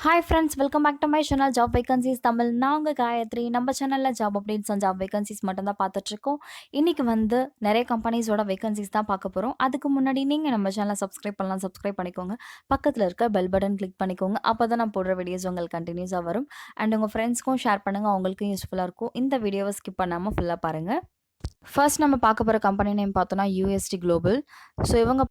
Hi friends, welcome back to my channel job vacancies Tamil. நான் உங்க காயத்ரி. நம்ம சேனலில் job updates and job vacancies மட்டும் தான் பார்த்துட்ருக்கோம். இன்றைக்கி வந்து நிறைய கம்பெனிஸோட வேகன்சிஸ் தான் பார்க்க போகிறோம். அதுக்கு முன்னாடி நீங்கள் நம்ம சேனலை சப்ஸ்கிரைப் பண்ணலாம், சப்ஸ்கிரைப் பண்ணிக்கோங்க. பக்கத்தில் இருக்க பெல் பட்டன் கிளிக் பண்ணிக்கோங்க. அப்போ தான் நான் போடுற வீடியோஸ் உங்களுக்கு கண்டினியூஸாக வரும். அண்ட் உங்கள் ஃப்ரெண்ட்ஸ்க்கும் ஷேர் பண்ணுங்கள், அவங்களுக்கும் யூஸ்ஃபுல்லாக இருக்கும். இந்த வீடியோவை ஸ்கிப் பண்ணாமல் ஃபுல்லாக பாருங்கள். ஃபர்ஸ்ட் நம்ம பார்க்க போகிற கம்பெனி நேம் பார்த்தோன்னா யூஎஸ்டி குளோபல். ஸோ இவங்க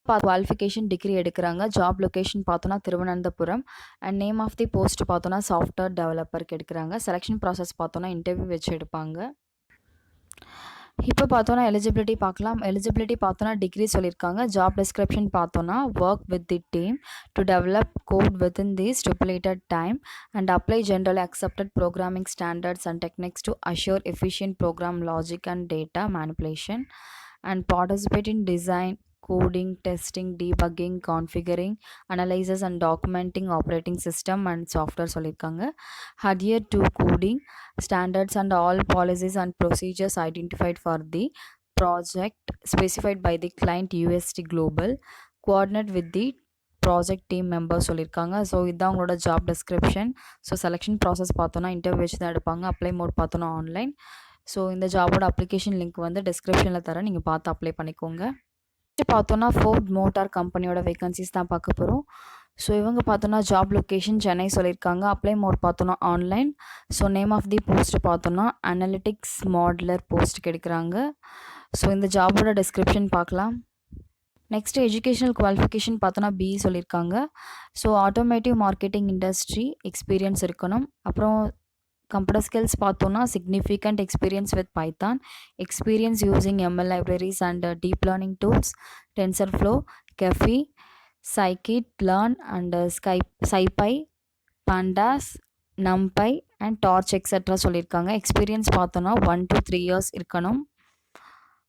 குவாலிஃபிகேஷன் டிகிரி எடுக்கிறாங்க. ஜாப் லொக்கேஷன் பார்த்தோன்னா Thiruvananthapuram. And name of the post பார்த்தோன்னா சாஃப்ட்வேர் டெவலப்பருக்கு எடுக்கிறாங்க. செலெக்ஷன் ப்ராசஸ் பார்த்தோன்னா இன்டர்வியூ வச்சு எடுப்பாங்க. இப்போ பார்த்தோன்னா எலிஜிபிலிட்டி பார்க்கலாம். எலிஜிபிலிட்டி பார்த்தோன்னா டிகிரி சொல்லியிருக்காங்க. ஜாப் டிஸ்கிரிப்ஷன் பார்த்தோன்னா work with the team to develop code within the stipulated time and apply generally accepted programming standards and techniques to assure efficient program logic and data manipulation and participate in design, coding, testing, debugging, configuring, analysis and documenting operating system and software சொல்லியிருக்காங்க. Adhere to coding standards and all policies and procedures identified for the project specified by the client UST Global. Coordinate with the project team member சொல்லியிருக்காங்க. So இதுதான் உங்களோட job description. So selection process பார்த்தோன்னா interview வச்சு தான் எடுப்பாங்க. Apply mode பார்த்தோன்னா online. So இந்த ஜாபோட application link வந்து டிஸ்கிரிப்ஷனில் தரேன், நீங்கள் பார்த்து அப்ளை பண்ணிக்கோங்க. பார்த்தோன்னா ஃபோர்ட் மோட்டார் கம்பெனியோட வேகன்சிஸ் தான் பார்க்க போகிறோம். ஸோ இவங்க பார்த்தோன்னா ஜாப் லொக்கேஷன் சென்னை சொல்லியிருக்காங்க. அப்ளை மோட் பார்த்தோன்னா online. So name of the post பார்த்தோன்னா அனலிட்டிக்ஸ் மாடலர் போஸ்ட்டுக்கு எடுக்கிறாங்க. ஸோ இந்த ஜாபோட டிஸ்கிரிப்ஷன் பார்க்கலாம். நெக்ஸ்ட்டு எஜுகேஷனல் குவாலிஃபிகேஷன் பார்த்தோன்னா பிஇ சொல்லியிருக்காங்க. So automotive marketing industry experience இருக்கணும். அப்புறம் கம்ப்யூட்டர் ஸ்கில்ஸ் பார்த்தோன்னா significant experience with Python, experience using ML libraries and deep learning tools, TensorFlow, Caffe, scikit learn and SciPy, pandas, NumPy and Torch etcetera சொல்லியிருக்காங்க. Experience பார்த்தோன்னா 1 to 3 years இருக்கணும்.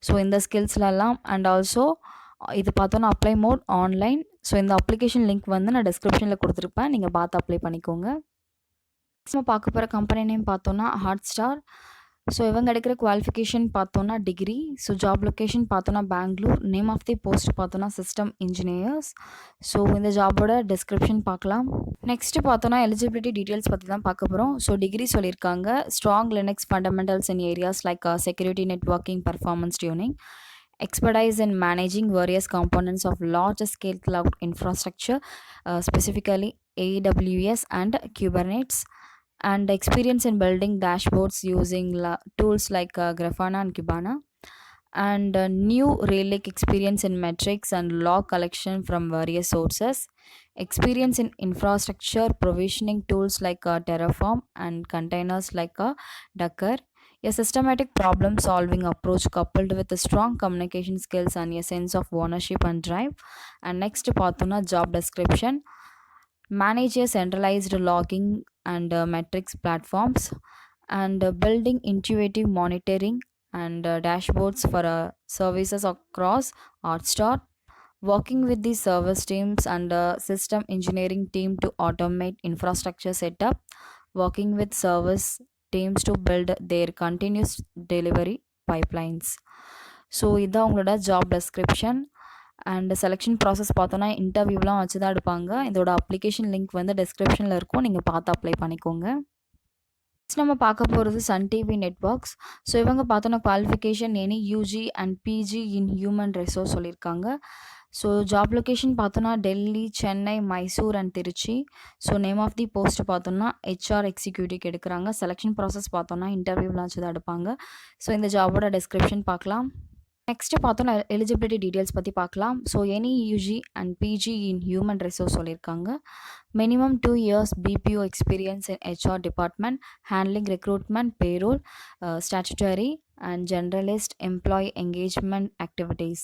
So இந்த ஸ்கில்ஸ்லலாம் and also இது பார்த்தோன்னா apply mode online. So இந்த application link வந்து நான் டிஸ்கிரிப்ஷனில் கொடுத்துருப்பேன், நீங்கள் பார்த்து அப்ளை பண்ணிக்கோங்க. நம்ம பார்க்க போகிற கம்பெனி நேம் பார்த்தோன்னா ஹாட் ஸ்டார். ஸோ இவங்க எடுக்கிற குவாலிஃபிகேஷன் பார்த்தோன்னா டிகிரி. ஸோ ஜாப் லொக்கேஷன் பார்த்தோன்னா Bengaluru. Name of the post பார்த்தோன்னா சிஸ்டம் இன்ஜினியர்ஸ். ஸோ இந்த ஜாபோட டிஸ்கிரிப்ஷன் பார்க்கலாம். நெக்ஸ்ட்டு பார்த்தோன்னா எலிஜிபிலிட்டி டீட்டெயில்ஸ் பற்றி தான் பார்க்க போகிறோம். ஸோ டிகிரி சொல்லியிருக்காங்க. Strong Linux fundamentals in areas like security, networking, performance tuning, expertise in managing various components of large-scale cloud infrastructure, specifically AWS and Kubernetes, and experience in building dashboards using tools like Grafana and Kibana, and new Relic experience in metrics and log collection from various sources, experience in infrastructure provisioning tools like Terraform and containers like Docker, a systematic problem solving approach coupled with a strong communication skills and a sense of ownership and drive. And next பார்த்தோன்னா job description, manage a centralized logging and metrics platforms and building intuitive monitoring and dashboards for services across Artstar, working with the service teams and system engineering team to automate infrastructure setup, working with service teams to build their continuous delivery pipelines. So இதுதான் உங்களோட job description. And selection process பார்த்தோன்னா இன்டர்வியூலாம் வச்சு தான் எடுப்பாங்க. இதோட application link வந்து டிஸ்கிரிப்ஷனில் இருக்கும், நீங்கள் பார்த்து அப்ளை பண்ணிக்கோங்க. நெக்ஸ்ட் நம்ம பார்க்க போகிறது சன் டிவி நெட்வொர்க்ஸ். ஸோ இவங்க பார்த்தோன்னா qualification any UG and PG in human resource சொல்லியிருக்காங்க. ஸோ ஜாப் லொக்கேஷன் பார்த்தோன்னா Delhi, Chennai, Mysore and Trichy. So name of the post பார்த்தோன்னா ஹெச்ஆர் எக்ஸிக்யூட்டிவ் எடுக்கிறாங்க. செலெக்ஷன் ப்ராசஸ் பார்த்தோன்னா இன்டர்வியூலாம் வச்சு தான் எடுப்பாங்க. ஸோ இந்த ஜாபோட டிஸ்கிரிப்ஷன் பார்க்கலாம். நெக்ஸ்ட்டு பார்த்தோன்னா எலிஜிபிலிட்டி டீட்டெயில்ஸ் பற்றி பார்க்கலாம். So any UG and PG in human resource சொல்லியிருக்காங்க. Minimum 2 years BPO experience in HR department, handling recruitment, payroll, statutory and generalist employee engagement activities.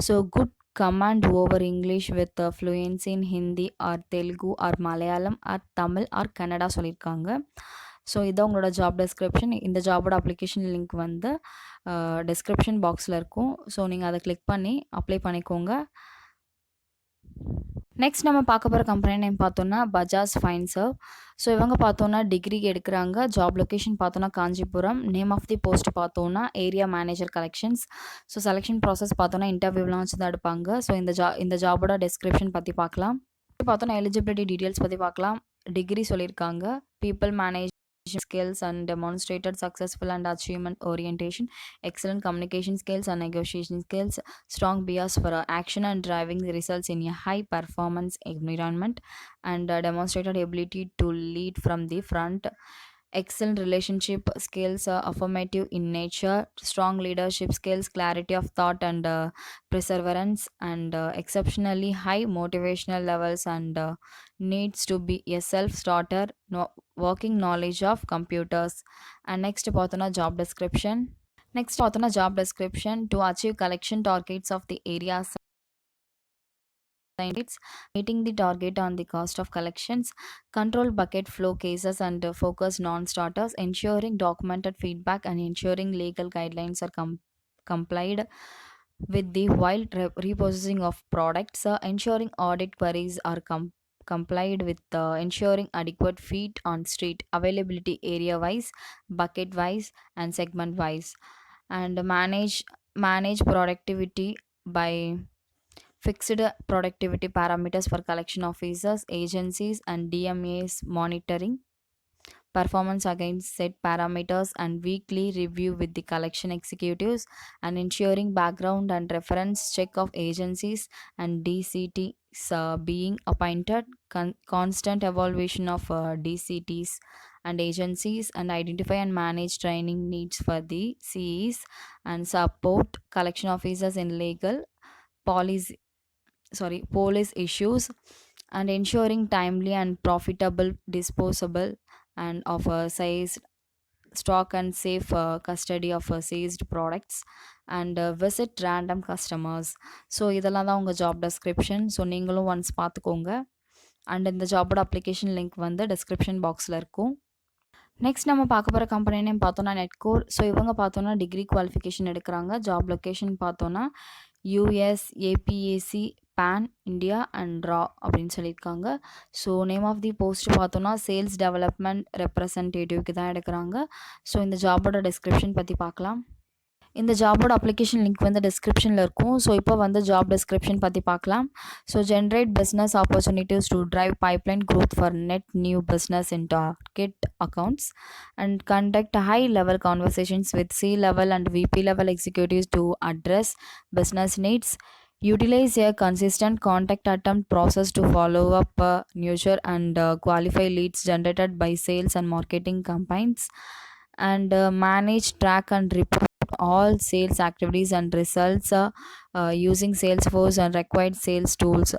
So good command over English with fluency in Hindi or Telugu or Malayalam or Tamil or Kannada சொல்லியிருக்காங்க. So இதான் உங்களோட job description. இந்த ஜாபோட application link வந்து description பாக்ஸில் இருக்கும். So நீங்கள் அதை click பண்ணி அப்ளை பண்ணிக்கோங்க. நெக்ஸ்ட் நம்ம பார்க்க போகிற கம்பெனி நேம் பார்த்தோன்னா பஜாஜ் ஃபைன்சர்வ். ஸோ இவங்க பார்த்தோன்னா டிகிரி எடுக்கிறாங்க. ஜாப் லொக்கேஷன் பார்த்தோன்னா காஞ்சிபுரம். நேம் ஆஃப் தி போஸ்ட் பார்த்தோன்னா area manager collections. So selection process பார்த்தோன்னா இன்டர்வியூலாம் வச்சு தான் எடுப்பாங்க. ஸோ இந்த ஜாபோட டெஸ்கிரிப்ஷன் பற்றி பார்க்கலாம். பார்த்தோன்னா எலிஜிபிலிட்டி டீட்டெயில்ஸ் பற்றி பார்க்கலாம். டிகிரி சொல்லியிருக்காங்க. People manage skills and demonstrated successful and achievement orientation, excellent communication skills and negotiation skills, strong bias for action and driving the results in a high performance environment, and demonstrated ability to lead from the front, excellent relationship skills, affirmative in nature, strong leadership skills, clarity of thought and perseverance, and exceptionally high motivational levels, and needs to be a self-starter, no, working knowledge of computers. And next பார்த்தோன்னா job description. Next பார்த்தோன்னா job description to achieve collection targets of the areas it's meeting the target on the cost of collections, control bucket flow cases and focus non-starters, ensuring documented feedback and ensuring legal guidelines are complied with the while reprocessing of products, ensuring audit queries are complied with, ensuring adequate feet on street availability area wise, bucket wise and segment wise, and manage productivity by fixed productivity parameters for collection officers, agencies, and DMAs, monitoring performance against set parameters and weekly review with the collection executives, and ensuring background and reference check of agencies and DCTs being appointed, constant evaluation of DCTs and agencies, and identify and manage training needs for the CEs, and support collection officers in legal policy police issues, and ensuring timely and profitable disposable and of seized stock and safe custody of seized products, and visit random customers. So இதெல்லாம் தான் உங்கள் job description. So நீங்களும் once பார்த்துக்கோங்க. And இந்த ஜாபோட application link வந்து description பாக்ஸில் இருக்கும். Next நம்ம பார்க்க போகிற கம்பெனி நேம் பார்த்தோன்னா நெட்கோர். ஸோ இவங்க பார்த்தோன்னா டிகிரி குவாலிஃபிகேஷன் எடுக்கிறாங்க. ஜாப் லொக்கேஷன் பார்த்தோன்னா US, APAC, pan India and ரா அப்படின்னு சொல்லியிருக்காங்க. So name of the post பார்த்தோன்னா சேல்ஸ் டெவலப்மெண்ட் ரெப்ரசன்டேட்டிவ்க்கு தான் எடுக்கிறாங்க. ஸோ இந்த ஜாபோட டிஸ்கிரிப்ஷன் பற்றி பார்க்கலாம். இந்த ஜாபோட அப்ளிகேஷன் லிங்க் வந்து டிஸ்கிரிப்ஷனில் இருக்கும். ஸோ இப்போ வந்து ஜாப் டிஸ்கிரிப்ஷன் பற்றி பார்க்கலாம். So generate business opportunities to drive pipeline growth for net new business in target accounts, and conduct high level conversations with C-level and VP level executives to address business needs. Utilize a consistent contact attempt process to follow up, nurture and qualify leads generated by sales and marketing campaigns, and manage, track and report all sales activities and results using Salesforce and required sales tools.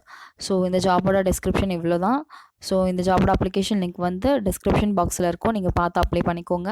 So இந்த ஜாபோட description இவ்வளோ தான். So இந்த ஜாபோட application link வந்து description பாக்ஸில் இருக்கும். நீங்கள் பார்த்து அப்ளை பண்ணிக்கோங்க.